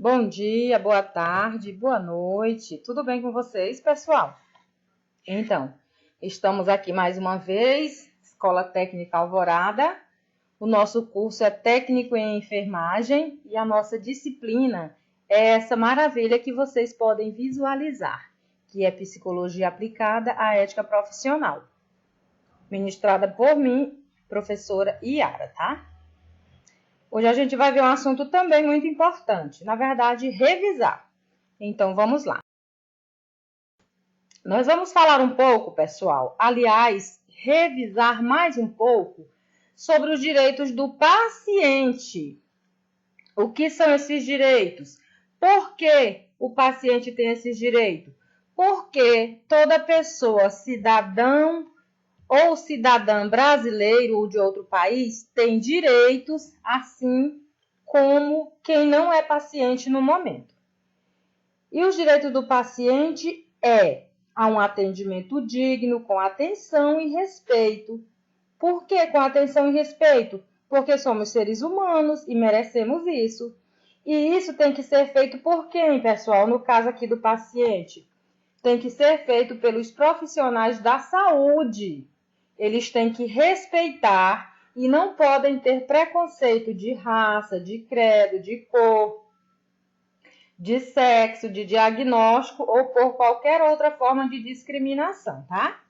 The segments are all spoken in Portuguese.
Bom dia, boa tarde, boa noite. Tudo bem com vocês, pessoal? Então, estamos aqui mais uma vez, Escola Técnica Alvorada. O nosso curso é técnico em enfermagem e a nossa disciplina é essa maravilha que vocês podem visualizar, que é Psicologia Aplicada à Ética Profissional, ministrada por mim, professora Yara, tá? Hoje a gente vai ver um assunto também muito importante, na verdade, revisar. Então, vamos lá. Nós vamos falar um pouco, pessoal, aliás, revisar mais um pouco sobre os direitos do paciente. O que são esses direitos? Por que o paciente tem esses direitos? Porque toda pessoa, cidadão ou cidadã brasileiro ou de outro país, tem direitos, assim como quem não é paciente no momento. E os direitos do paciente a um atendimento digno, com atenção e respeito. Por que com atenção e respeito? Porque somos seres humanos e merecemos isso. E isso tem que ser feito por quem, pessoal? No caso aqui do paciente, tem que ser feito pelos profissionais da saúde. Eles têm que respeitar e não podem ter preconceito de raça, de credo, de cor, de sexo, de diagnóstico ou por qualquer outra forma de discriminação, tá?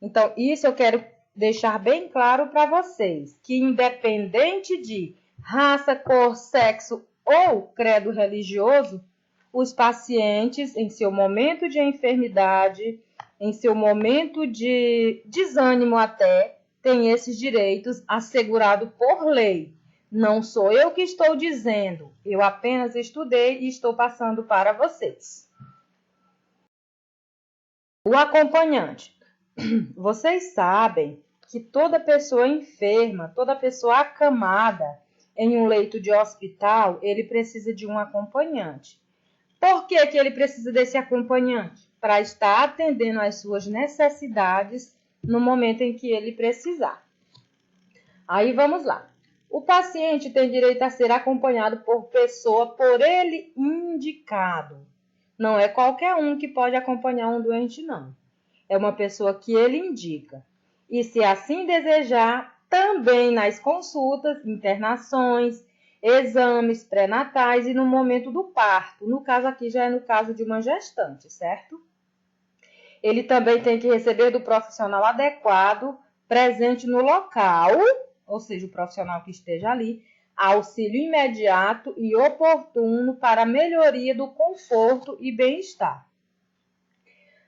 Então, isso eu quero deixar bem claro para vocês, que independente de raça, cor, sexo ou credo religioso, os pacientes, em seu momento de enfermidade, em seu momento de desânimo até, têm esses direitos assegurados por lei. Não sou eu que estou dizendo, eu apenas estudei e estou passando para vocês. O acompanhante. Vocês sabem que toda pessoa enferma, toda pessoa acamada em um leito de hospital, ele precisa de um acompanhante. Por que ele precisa desse acompanhante? Para estar atendendo às suas necessidades no momento em que ele precisar. Aí vamos lá. O paciente tem direito a ser acompanhado por pessoa por ele indicado. Não é qualquer um que pode acompanhar um doente, não. É uma pessoa que ele indica. E se assim desejar, também nas consultas, internações, exames pré-natais e no momento do parto. No caso aqui já é no caso de uma gestante, certo? Ele também tem que receber do profissional adequado, presente no local, ou seja, o profissional que esteja ali, auxílio imediato e oportuno para a melhoria do conforto e bem-estar.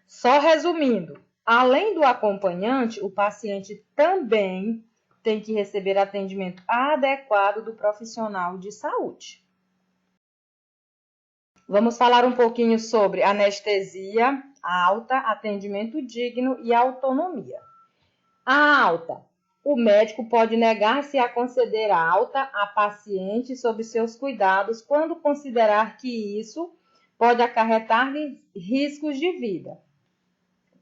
Só resumindo, além do acompanhante, o paciente também tem que receber atendimento adequado do profissional de saúde. Vamos falar um pouquinho sobre anestesia alta, atendimento digno e autonomia. A alta. O médico pode negar-se a conceder a alta a paciente sob seus cuidados quando considerar que isso pode acarretar-lhe riscos de vida.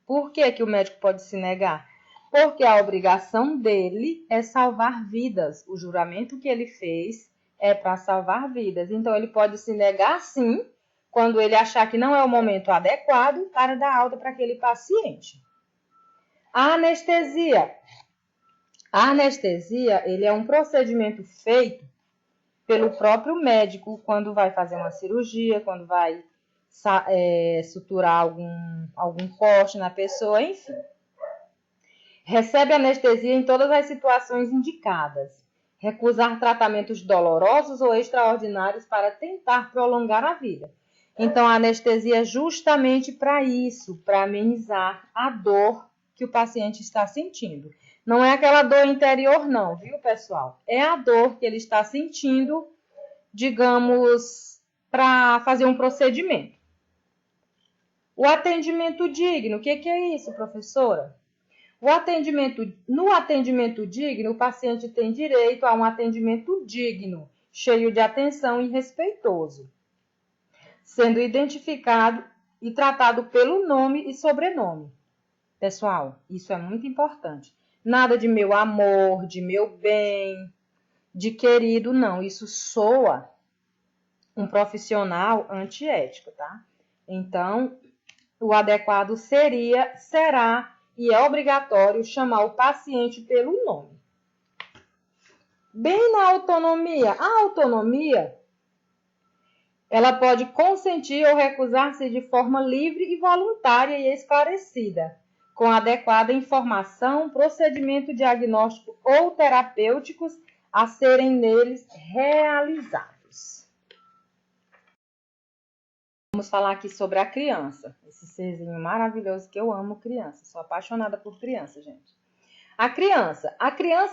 Por que o médico pode se negar? Porque a obrigação dele é salvar vidas. O juramento que ele fez é para salvar vidas. Então, ele pode se negar, sim, quando ele achar que não é o momento adequado para dar alta para aquele paciente. A anestesia. A anestesia, ele é um procedimento feito pelo próprio médico quando vai fazer uma cirurgia, quando vai suturar algum corte na pessoa, enfim. Recebe anestesia em todas as situações indicadas. Recusar tratamentos dolorosos ou extraordinários para tentar prolongar a vida. Então, a anestesia é justamente para isso, para amenizar a dor que o paciente está sentindo. Não é aquela dor interior, não, viu, pessoal? É a dor que ele está sentindo, digamos, para fazer um procedimento. O atendimento digno, o que é isso, professora? No atendimento digno, o paciente tem direito a um atendimento digno, cheio de atenção e respeitoso, sendo identificado e tratado pelo nome e sobrenome. Pessoal, isso é muito importante. Nada de meu amor, de meu bem, de querido, não. Isso soa um profissional antiético, tá? Então, o adequado será e é obrigatório chamar o paciente pelo nome. Bem na autonomia, a autonomia, ela pode consentir ou recusar-se de forma livre e voluntária e esclarecida, com adequada informação, procedimento diagnóstico ou terapêuticos a serem neles realizados. Vamos falar aqui sobre a criança, esse serzinho maravilhoso que eu amo criança, sou apaixonada por criança, gente. A criança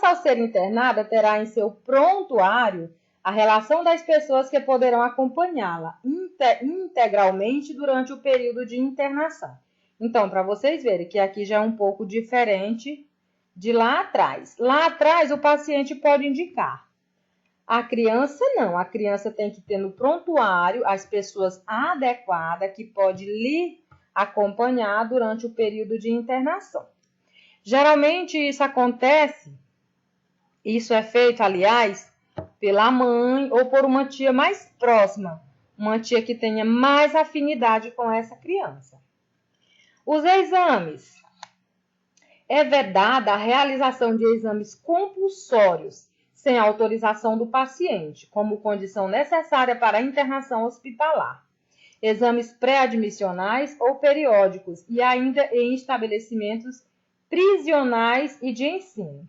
ao ser internada terá em seu prontuário a relação das pessoas que poderão acompanhá-la integralmente durante o período de internação. Então, para vocês verem que aqui já é um pouco diferente de lá atrás. Lá atrás, o paciente pode indicar. A criança não, a criança tem que ter no prontuário as pessoas adequadas que pode lhe acompanhar durante o período de internação. Geralmente isso é feito, aliás, pela mãe ou por uma tia mais próxima, uma tia que tenha mais afinidade com essa criança. Os exames. É vedada a realização de exames compulsórios sem autorização do paciente, como condição necessária para a internação hospitalar. Exames pré-admissionais ou periódicos e ainda em estabelecimentos prisionais e de ensino.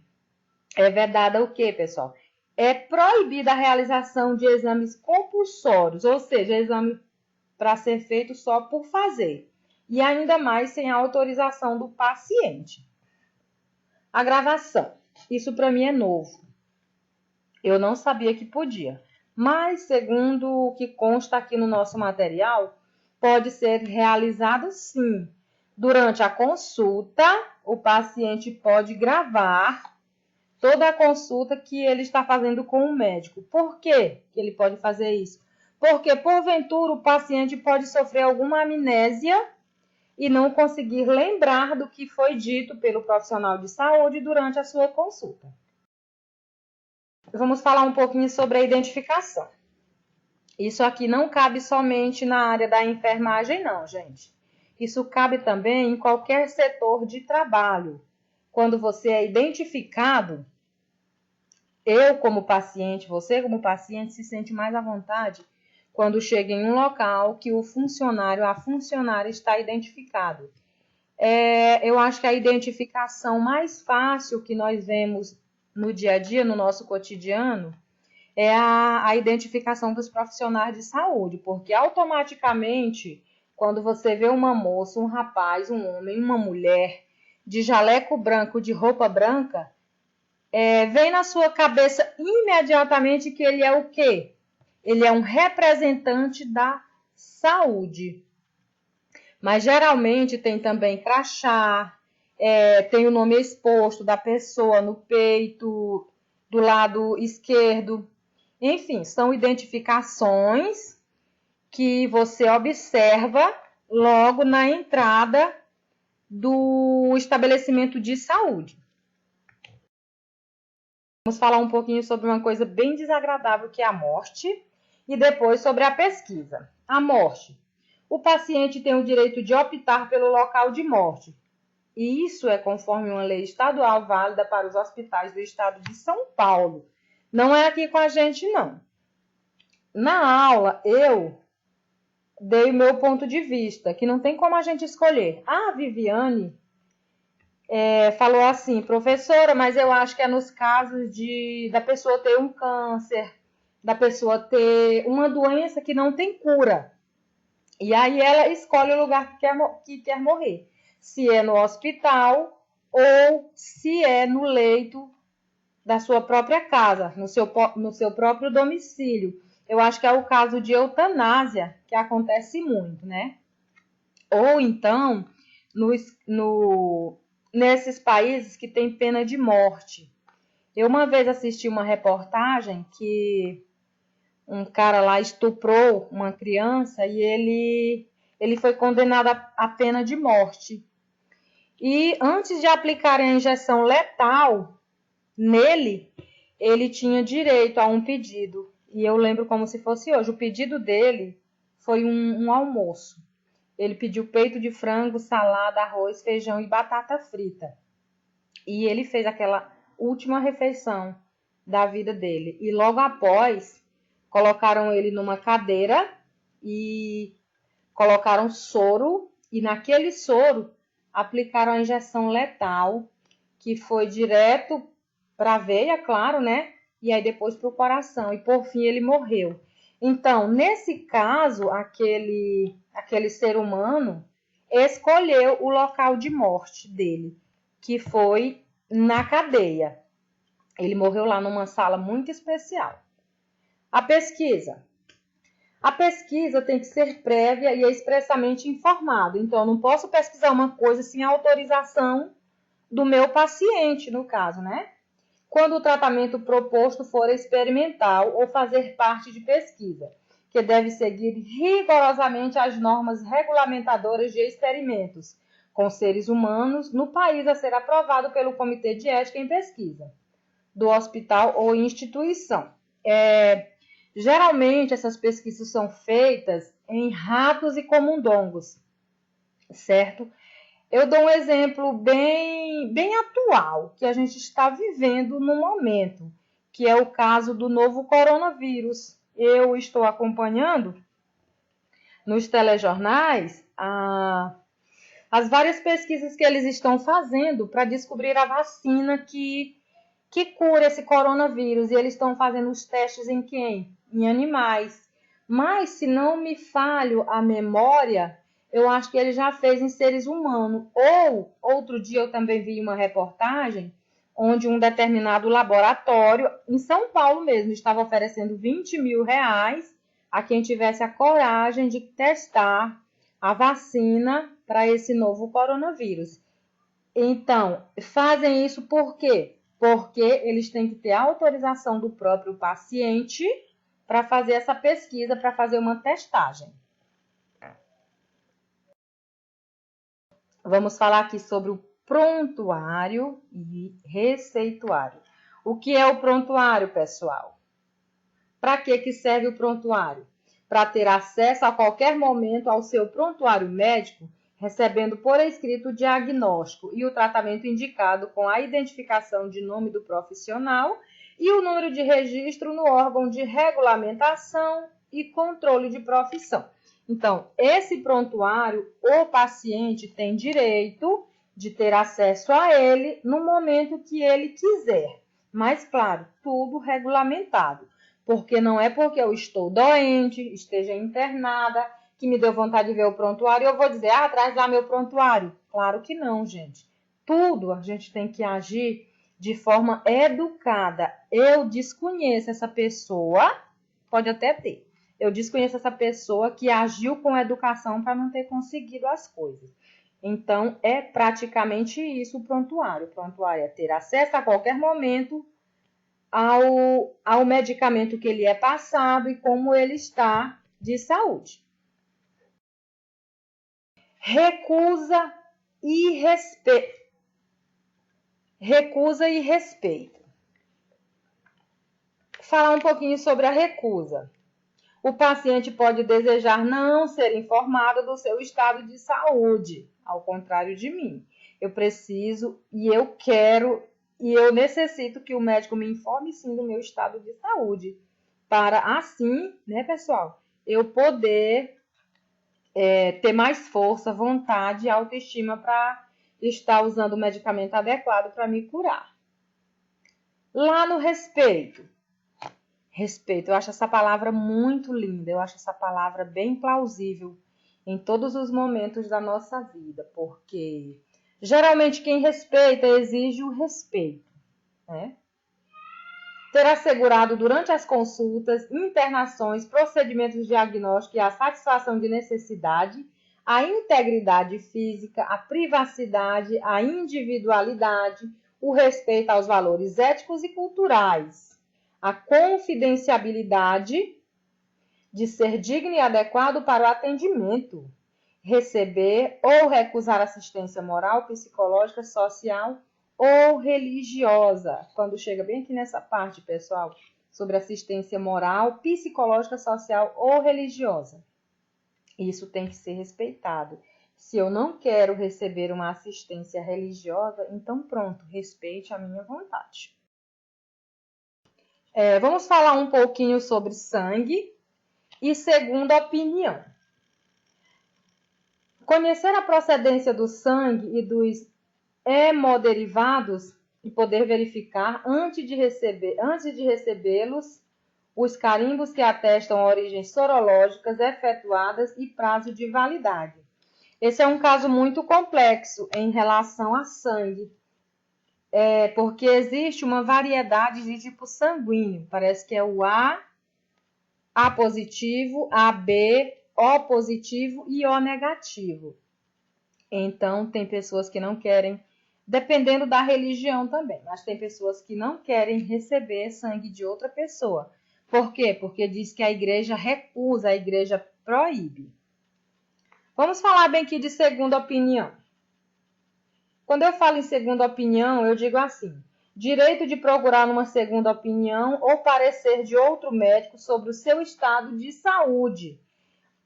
É vedada o quê, pessoal? É proibida a realização de exames compulsórios, ou seja, exame para ser feito só por fazer, e ainda mais sem a autorização do paciente. A gravação. Isso para mim é novo. Eu não sabia que podia, mas segundo o que consta aqui no nosso material, pode ser realizado sim. Durante a consulta, o paciente pode gravar toda a consulta que ele está fazendo com o médico. Por que ele pode fazer isso? Porque, porventura, o paciente pode sofrer alguma amnésia e não conseguir lembrar do que foi dito pelo profissional de saúde durante a sua consulta. Vamos falar um pouquinho sobre a identificação. Isso aqui não cabe somente na área da enfermagem, não, gente. Isso cabe também em qualquer setor de trabalho. Quando você é identificado, eu como paciente, você como paciente, se sente mais à vontade quando chega em um local que o funcionário, a funcionária está identificado. Eu acho que a identificação mais fácil que nós vemos no dia a dia, no nosso cotidiano, é a identificação dos profissionais de saúde, porque automaticamente, quando você vê uma moça, um rapaz, um homem, uma mulher, de jaleco branco, de roupa branca, vem na sua cabeça imediatamente que ele é o quê? Ele é um representante da saúde. Mas geralmente tem também crachá, tem o nome exposto da pessoa no peito, do lado esquerdo. Enfim, são identificações que você observa logo na entrada do estabelecimento de saúde. Vamos falar um pouquinho sobre uma coisa bem desagradável, que é a morte, e depois sobre a pesquisa. A morte. O paciente tem o direito de optar pelo local de morte. E isso é conforme uma lei estadual válida para os hospitais do estado de São Paulo. Não é aqui com a gente, não. Na aula, eu dei o meu ponto de vista, que não tem como a gente escolher. A Viviane falou assim, professora, mas eu acho que é nos casos da pessoa ter um câncer, da pessoa ter uma doença que não tem cura. E aí ela escolhe o lugar que quer morrer. Se é no hospital ou se é no leito da sua própria casa, no seu próprio domicílio. Eu acho que é o caso de eutanásia, que acontece muito, né? Ou então, nesses países que tem pena de morte. Eu uma vez assisti uma reportagem que um cara lá estuprou uma criança e ele foi condenado à pena de morte. E antes de aplicarem a injeção letal nele, ele tinha direito a um pedido. E eu lembro como se fosse hoje. O pedido dele foi um almoço. Ele pediu peito de frango, salada, arroz, feijão e batata frita. E ele fez aquela última refeição da vida dele. E logo após, colocaram ele numa cadeira e colocaram soro. E naquele soro, aplicaram a injeção letal, que foi direto para a veia, claro, né? E aí depois para o coração. E por fim ele morreu. Então, nesse caso, aquele ser humano escolheu o local de morte dele, que foi na cadeia. Ele morreu lá numa sala muito especial. A pesquisa. A pesquisa tem que ser prévia e expressamente informada. Então, eu não posso pesquisar uma coisa sem autorização do meu paciente, no caso, né? Quando o tratamento proposto for experimental ou fazer parte de pesquisa, que deve seguir rigorosamente as normas regulamentadoras de experimentos com seres humanos no país a ser aprovado pelo Comitê de Ética em Pesquisa do hospital ou instituição. Geralmente, essas pesquisas são feitas em ratos e camundongos, certo? Eu dou um exemplo bem atual, que a gente está vivendo no momento, que é o caso do novo coronavírus. Eu estou acompanhando nos telejornais as várias pesquisas que eles estão fazendo para descobrir a vacina que cura esse coronavírus. E eles estão fazendo os testes em quem? Em animais. Mas, se não me falho a memória, eu acho que ele já fez em seres humanos. Ou, outro dia eu também vi uma reportagem onde um determinado laboratório, em São Paulo mesmo, estava oferecendo 20 mil reais a quem tivesse a coragem de testar a vacina para esse novo coronavírus. Então, fazem isso por quê? Porque eles têm que ter a autorização do próprio paciente para fazer essa pesquisa, para fazer uma testagem. Vamos falar aqui sobre o prontuário e receituário. O que é o prontuário, pessoal? Para que serve o prontuário? Para ter acesso a qualquer momento ao seu prontuário médico, recebendo por escrito o diagnóstico e o tratamento indicado com a identificação de nome do profissional e o número de registro no órgão de regulamentação e controle de profissão. Então, esse prontuário, o paciente tem direito de ter acesso a ele no momento que ele quiser. Mas, claro, tudo regulamentado. Porque não é porque eu estou doente, esteja internada, que me deu vontade de ver o prontuário e eu vou dizer, traz lá meu prontuário. Claro que não, gente. Tudo a gente tem que agir de forma educada. Eu desconheço essa pessoa, pode até ter. Eu desconheço essa pessoa que agiu com educação para não ter conseguido as coisas. Então, é praticamente isso o prontuário. O prontuário é ter acesso a qualquer momento ao medicamento que ele é passado e como ele está de saúde. Recusa e respeito. Falar um pouquinho sobre a recusa. O paciente pode desejar não ser informado do seu estado de saúde, ao contrário de mim. Eu preciso e eu quero e eu necessito que o médico me informe sim do meu estado de saúde, para assim, né, pessoal, eu poder ter mais força, vontade e autoestima para estar usando o medicamento adequado para me curar. Lá no respeito. Respeito, eu acho essa palavra muito linda, eu acho essa palavra bem plausível em todos os momentos da nossa vida, porque geralmente quem respeita exige o respeito, né? Ter assegurado durante as consultas, internações, procedimentos diagnósticos e a satisfação de necessidade, a integridade física, a privacidade, a individualidade, o respeito aos valores éticos e culturais, a confidencialidade de ser digno e adequado para o atendimento, receber ou recusar assistência moral, psicológica, social ou religiosa. Quando chega bem aqui nessa parte, pessoal, sobre assistência moral, psicológica, social ou religiosa. Isso tem que ser respeitado. Se eu não quero receber uma assistência religiosa, então pronto, respeite a minha vontade. Vamos falar um pouquinho sobre sangue e segunda opinião. Conhecer a procedência do sangue e dos hemoderivados e poder verificar antes de recebê-los os carimbos que atestam origens sorológicas efetuadas e prazo de validade. Esse é um caso muito complexo em relação a sangue, porque existe uma variedade de tipo sanguíneo. Parece que é o A positivo, AB, O positivo e O negativo. Então, tem pessoas que não querem, dependendo da religião também, mas tem pessoas que não querem receber sangue de outra pessoa. Por quê? Porque diz que a igreja recusa, a igreja proíbe. Vamos falar bem aqui de segunda opinião. Quando eu falo em segunda opinião, eu digo assim: direito de procurar uma segunda opinião ou parecer de outro médico sobre o seu estado de saúde.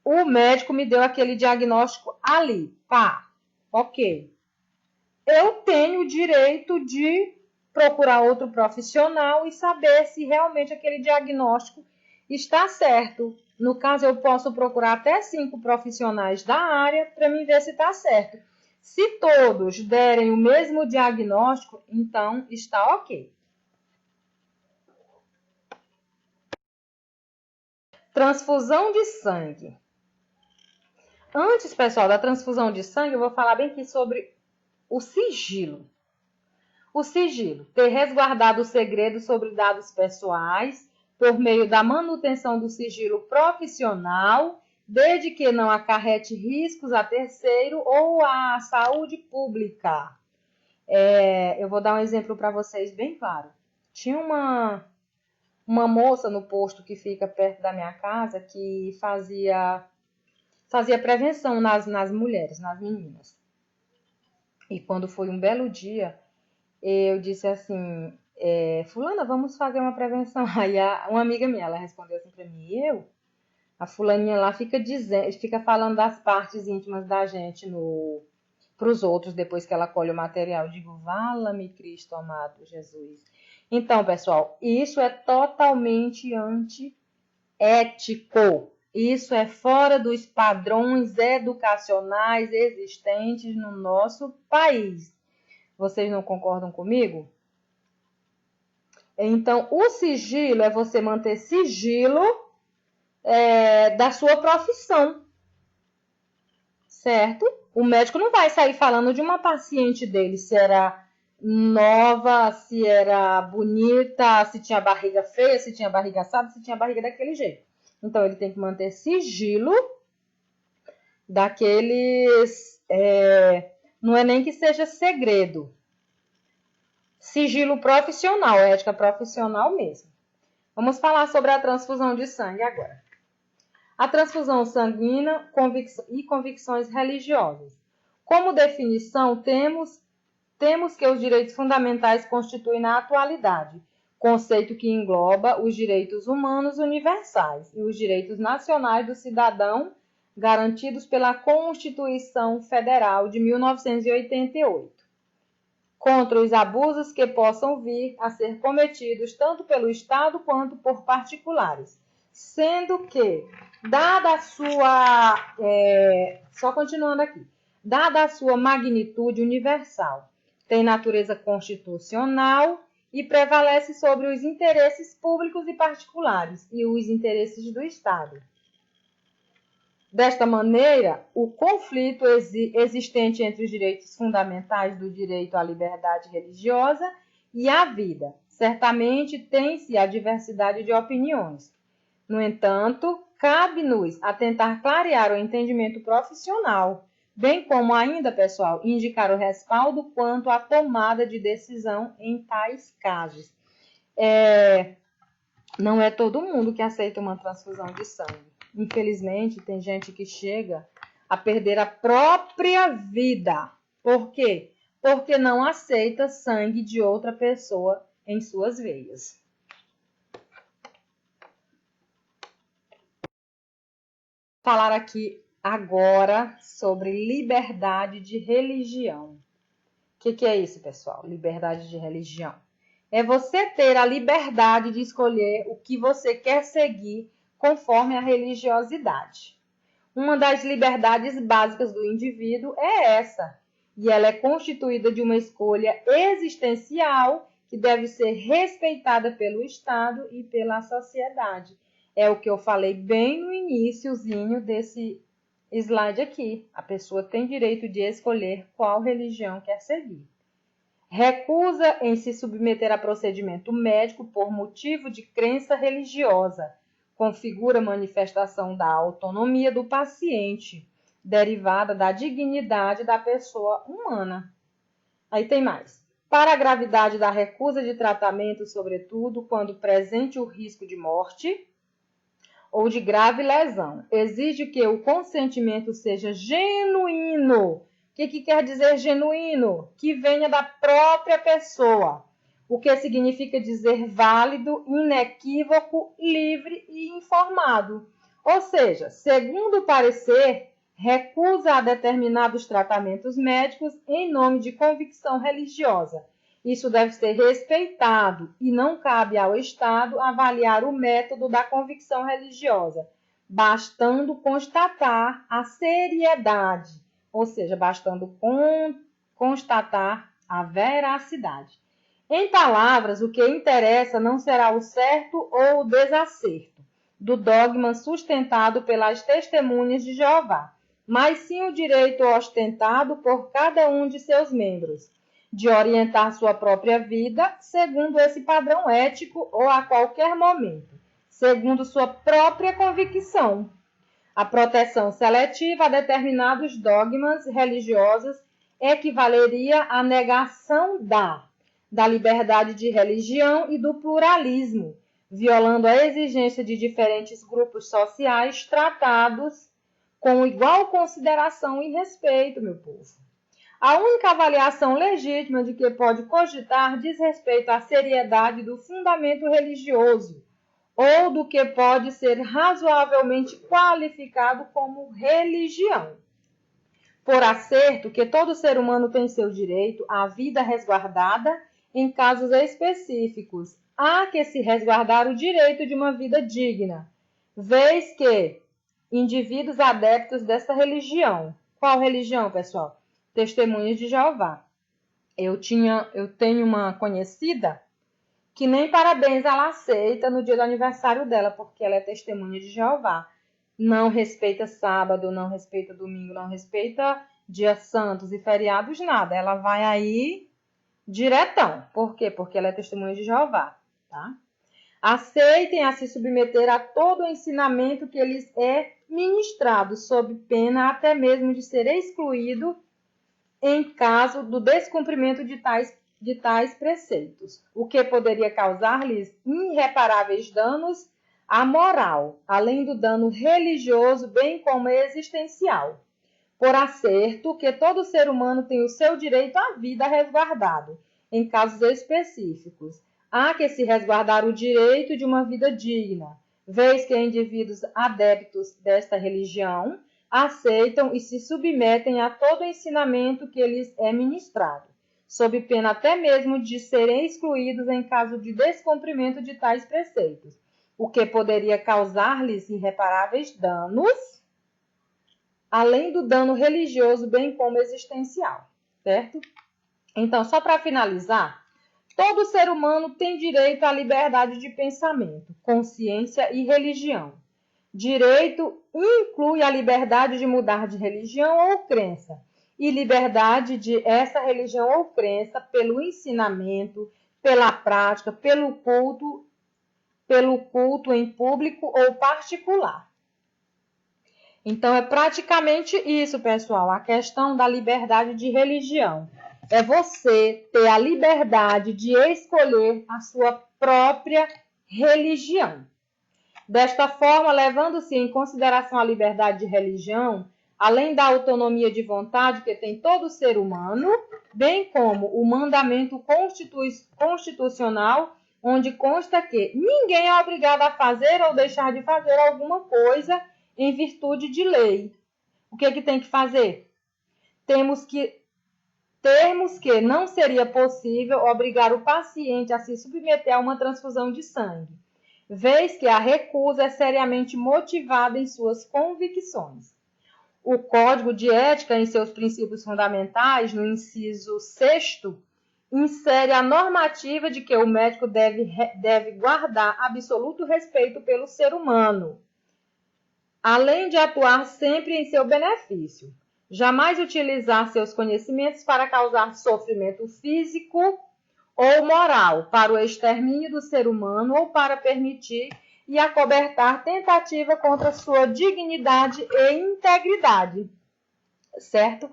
O médico me deu aquele diagnóstico ali, pá, ok. Eu tenho o direito de procurar outro profissional e saber se realmente aquele diagnóstico está certo. No caso, eu posso procurar até 5 profissionais da área para me ver se está certo. Se todos derem o mesmo diagnóstico, então está ok. Transfusão de sangue. Antes, pessoal, da transfusão de sangue, eu vou falar bem aqui sobre o sigilo. O sigilo, ter resguardado o segredo sobre dados pessoais por meio da manutenção do sigilo profissional, desde que não acarrete riscos a terceiro ou à saúde pública. Eu vou dar um exemplo para vocês bem claro. Tinha uma moça no posto que fica perto da minha casa que fazia prevenção nas mulheres, nas meninas. E quando foi um belo dia, eu disse assim, fulana, vamos fazer uma prevenção. Aí uma amiga minha, ela respondeu assim para mim, a fulaninha lá fica falando das partes íntimas da gente para os outros depois que ela colhe o material. Eu digo, vala-me Cristo amado Jesus. Então, pessoal, isso é totalmente antiético. Isso é fora dos padrões educacionais existentes no nosso país. Vocês não concordam comigo? Então, o sigilo é você manter sigilo da sua profissão, certo? O médico não vai sair falando de uma paciente dele, se era nova, se era bonita, se tinha barriga feia, se tinha barriga assada, se tinha barriga daquele jeito. Então, ele tem que manter sigilo daqueles... não é nem que seja segredo. Sigilo profissional, ética profissional mesmo. Vamos falar sobre a transfusão de sangue agora. A transfusão sanguínea e convicções religiosas. Como definição, temos que os direitos fundamentais constituem na atualidade, conceito que engloba os direitos humanos universais e os direitos nacionais do cidadão garantidos pela Constituição Federal de 1988. Contra os abusos que possam vir a ser cometidos tanto pelo Estado quanto por particulares, sendo que, dada a sua, só continuando aqui, dada a sua magnitude universal, tem natureza constitucional e prevalece sobre os interesses públicos e particulares e os interesses do Estado. Desta maneira, o conflito existente entre os direitos fundamentais do direito à liberdade religiosa e à vida, certamente tem-se a diversidade de opiniões. No entanto, cabe-nos a tentar clarear o entendimento profissional, bem como ainda, pessoal, indicar o respaldo quanto à tomada de decisão em tais casos. Não é todo mundo que aceita uma transfusão de sangue. Infelizmente, tem gente que chega a perder a própria vida. Por quê? Porque não aceita sangue de outra pessoa em suas veias. falar aqui agora sobre liberdade de religião. O que é isso, pessoal? Liberdade de religião. É você ter a liberdade de escolher o que você quer seguir conforme a religiosidade. Uma das liberdades básicas do indivíduo é essa, e ela é constituída de uma escolha existencial que deve ser respeitada pelo Estado e pela sociedade. É o que eu falei bem no iniciozinho desse slide aqui. A pessoa tem direito de escolher qual religião quer seguir. Recusa em se submeter a procedimento médico por motivo de crença religiosa. Configura manifestação da autonomia do paciente, derivada da dignidade da pessoa humana. Aí tem mais. Para a gravidade da recusa de tratamento, sobretudo quando presente o risco de morte ou de grave lesão, exige que o consentimento seja genuíno. O que quer dizer genuíno? Que venha da própria pessoa. O que significa dizer válido, inequívoco, livre e informado. Ou seja, segundo o parecer, recusa a determinados tratamentos médicos em nome de convicção religiosa. Isso deve ser respeitado e não cabe ao Estado avaliar o método da convicção religiosa, bastando constatar a seriedade, ou seja, bastando constatar a veracidade. Em palavras, o que interessa não será o certo ou o desacerto do dogma sustentado pelas testemunhas de Jeová, mas sim o direito ostentado por cada um de seus membros, de orientar sua própria vida segundo esse padrão ético ou a qualquer momento, segundo sua própria convicção. A proteção seletiva a determinados dogmas religiosos equivaleria à negação da liberdade de religião e do pluralismo, violando a exigência de diferentes grupos sociais tratados com igual consideração e respeito, meu povo. A única avaliação legítima de que pode cogitar diz respeito à seriedade do fundamento religioso, ou do que pode ser razoavelmente qualificado como religião. Por acerto que todo ser humano tem seu direito à vida resguardada em casos específicos, há que se resguardar o direito de uma vida digna, vez que indivíduos adeptos desta religião. Qual religião, pessoal? Testemunhas de Jeová. Eu tenho uma conhecida que nem parabéns ela aceita no dia do aniversário dela, porque ela é testemunha de Jeová. Não respeita sábado, não respeita domingo, não respeita dias santos e feriados, nada. Ela vai aí diretão. Por quê? Porque ela é testemunha de Jeová, tá? Aceitem a se submeter a todo o ensinamento que lhes é ministrado, sob pena até mesmo de ser excluído em caso do descumprimento de tais preceitos, o que poderia causar-lhes irreparáveis danos à moral, além do dano religioso, bem como existencial. Por acerto que todo ser humano tem o seu direito à vida resguardado, em casos específicos. Há que se resguardar o direito de uma vida digna, vez que indivíduos adeptos desta religião aceitam e se submetem a todo ensinamento que lhes é ministrado, sob pena até mesmo de serem excluídos em caso de descumprimento de tais preceitos, o que poderia causar-lhes irreparáveis danos, além do dano religioso, bem como existencial, certo? Então, só para finalizar, todo ser humano tem direito à liberdade de pensamento, consciência e religião. Direito inclui a liberdade de mudar de religião ou crença, e liberdade de essa religião ou crença pelo ensinamento, pela prática, pelo culto em público ou particular. Então, é praticamente isso, pessoal, a questão da liberdade de religião. É você ter a liberdade de escolher a sua própria religião. Desta forma, levando-se em consideração a liberdade de religião, além da autonomia de vontade que tem todo ser humano, bem como o mandamento constitucional, onde consta que ninguém é obrigado a fazer ou deixar de fazer alguma coisa em virtude de lei. O que tem que fazer? Termos que não seria possível obrigar o paciente a se submeter a uma transfusão de sangue, vez que a recusa é seriamente motivada em suas convicções. O Código de Ética, em seus princípios fundamentais, no inciso 6º, insere a normativa de que o médico deve guardar absoluto respeito pelo ser humano, além de atuar sempre em seu benefício. Jamais utilizar seus conhecimentos para causar sofrimento físico ou moral, para o extermínio do ser humano ou para permitir e acobertar tentativa contra sua dignidade e integridade. Certo?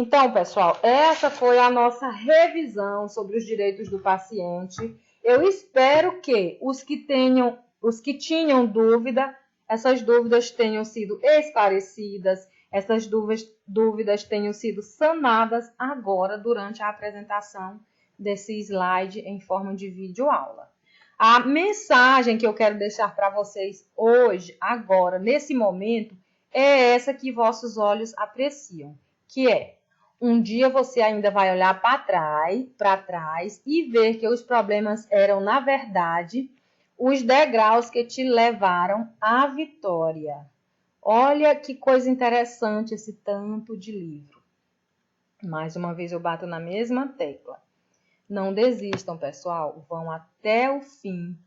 Então, pessoal, essa foi a nossa revisão sobre os direitos do paciente. Eu espero que os que tinham dúvida, essas dúvidas tenham sido esclarecidas, essas dúvidas tenham sido sanadas agora durante a apresentação desse slide em forma de videoaula. A mensagem que eu quero deixar para vocês hoje, agora, nesse momento, é essa que vossos olhos apreciam, que é: um dia você ainda vai olhar para trás e ver que os problemas eram, na verdade, os degraus que te levaram à vitória. Olha que coisa interessante esse tanto de livro. Mais uma vez eu bato na mesma tecla. Não desistam, pessoal. Vão até o fim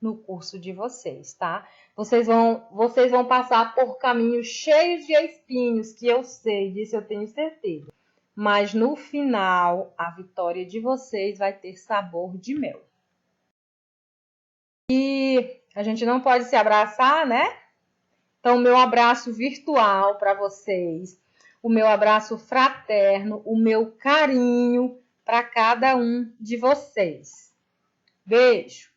no curso de vocês, tá? Vocês vão passar por caminhos cheios de espinhos, que eu sei, disso eu tenho certeza. Mas no final, a vitória de vocês vai ter sabor de mel. E a gente não pode se abraçar, né? Então, o meu abraço virtual para vocês, o meu abraço fraterno, o meu carinho para cada um de vocês. Beijo!